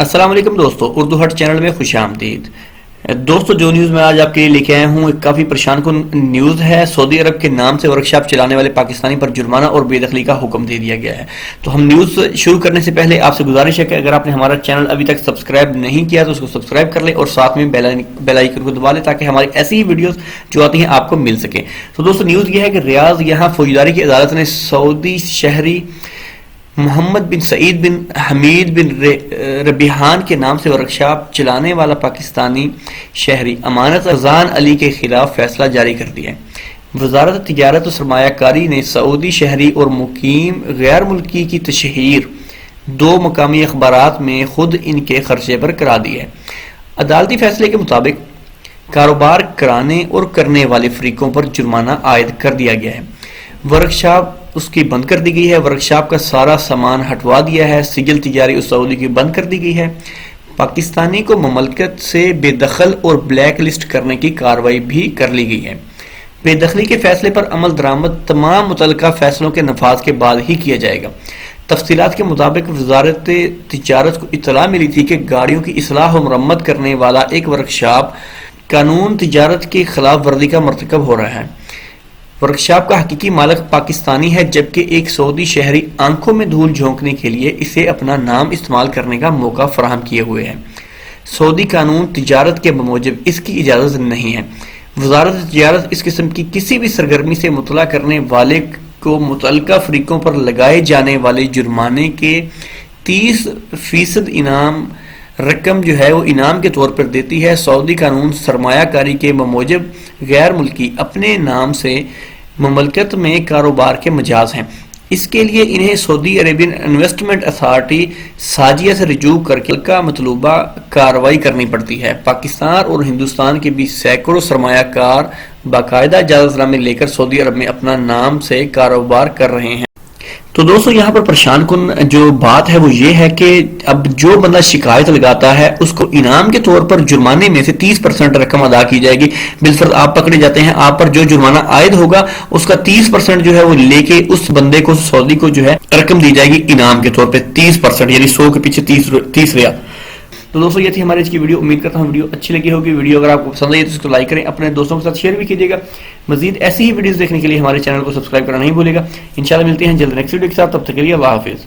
السلام علیکم دوستو، اردو ہٹ چینل میں خوش آمدید۔ دوستو، جو نیوز میں آج آپ کے لیے لے کے آیا ہوں ایک کافی پریشان کن نیوز ہے۔ سعودی عرب کے نام سے ورکشاپ چلانے والے پاکستانی پر جرمانہ اور بے دخلی کا حکم دے دیا گیا ہے۔ تو ہم نیوز شروع کرنے سے پہلے آپ سے گزارش ہے کہ اگر آپ نے ہمارا چینل ابھی تک سبسکرائب نہیں کیا تو اس کو سبسکرائب کر لیں اور ساتھ میں بیل آئیکن کو دبا لیں تاکہ ہماری ایسی ہی ویڈیوز جو آتی ہیں آپ کو مل سکیں۔ تو دوستو، نیوز یہ ہے کہ ریاض یہاں فوجداری کی عدالت نے سعودی شہری محمد بن سعید بن حمید بن ربیحان کے نام سے ورکشاپ چلانے والا پاکستانی شہری امانت رضان علی کے خلاف فیصلہ جاری کر دیا ہے۔ وزارت تجارت و سرمایہ کاری نے سعودی شہری اور مقیم غیر ملکی کی تشہیر دو مقامی اخبارات میں خود ان کے خرچے پر کرا دی ہے۔ عدالتی فیصلے کے مطابق کاروبار کرانے اور کرنے والے فریقوں پر جرمانہ عائد کر دیا گیا ہے۔ ورکشاپ اس کی بند کر دی گئی ہے۔ ورکشاپ کا سارا سامان ہٹوا دیا ہے۔ سجل تجاری اس سعودی کی بند کر دی گئی ہے۔ پاکستانی کو مملکت سے بے دخل اور بلیک لسٹ کرنے کی کارروائی بھی کر لی گئی ہے۔ بے دخلی کے فیصلے پر عمل درآمد تمام متعلقہ فیصلوں کے نفاذ کے بعد ہی کیا جائے گا۔ تفصیلات کے مطابق وزارت تجارت کو اطلاع ملی تھی کہ گاڑیوں کی اصلاح و مرمت کرنے والا ایک ورکشاپ قانون تجارت کی خلاف ورزی کا مرتکب ہو رہا ہے۔ ورکشاپ کا حقیقی مالک پاکستانی ہے، جبکہ ایک سعودی شہری آنکھوں میں دھول جھونکنے کے لیے اسے اپنا نام استعمال کرنے کا موقع فراہم کیے ہوئے ہے۔ سعودی قانون تجارت کے بموجب اس کی اجازت نہیں ہے۔ وزارت تجارت اس قسم کی کسی بھی سرگرمی سے مطلع کرنے والے کو متعلقہ فریقوں پر لگائے جانے والے جرمانے کے 30% انعام رقم جو ہے وہ انعام کے طور پر دیتی ہے۔ سعودی قانون سرمایہ کاری کے بموجب غیر ملکی اپنے نام سے مملکت میں کاروبار کے مجاز ہیں۔ اس کے لیے انہیں سعودی عربین انویسٹمنٹ اتھارٹی ساجیہ سے رجوع کر کے مطلوبہ کارروائی کرنی پڑتی ہے۔ پاکستان اور ہندوستان کے بھی سینکڑوں سرمایہ کار باقاعدہ اجازت نامے لے کر سعودی عرب میں اپنا نام سے کاروبار کر رہے ہیں۔ تو دوستو، یہاں پر پریشان کن جو بات ہے وہ یہ ہے کہ اب جو بندہ شکایت لگاتا ہے اس کو انعام کے طور پر جرمانے میں سے 30% رقم ادا کی جائے گی۔ بالفرض آپ پکڑے جاتے ہیں، آپ پر جو جرمانہ عائد ہوگا اس کا 30% جو ہے وہ لے کے اس بندے کو، سعودی کو جو ہے رقم دی جائے گی انعام کے طور پہ 30%، یعنی 100 کے پیچھے 30 ریال۔ تو دوستو، یہ تھی ہماری آج کی ویڈیو۔ امید کرتا ہوں ویڈیو اچھی لگی ہوگی۔ ویڈیو اگر آپ کو پسند آئی تو اس کو لائک کریں، اپنے دوستوں کے ساتھ شیئر بھی کیجیے گا۔ مزید ایسی ہی ویڈیوز دیکھنے کے لیے ہمارے چینل کو سبسکرائب کرنا نہیں بھولے گا۔ انشاءاللہ ملتے ہیں جلد نیکسٹ ویڈیو کے ساتھ، تب تک کے لیے اللہ حافظ۔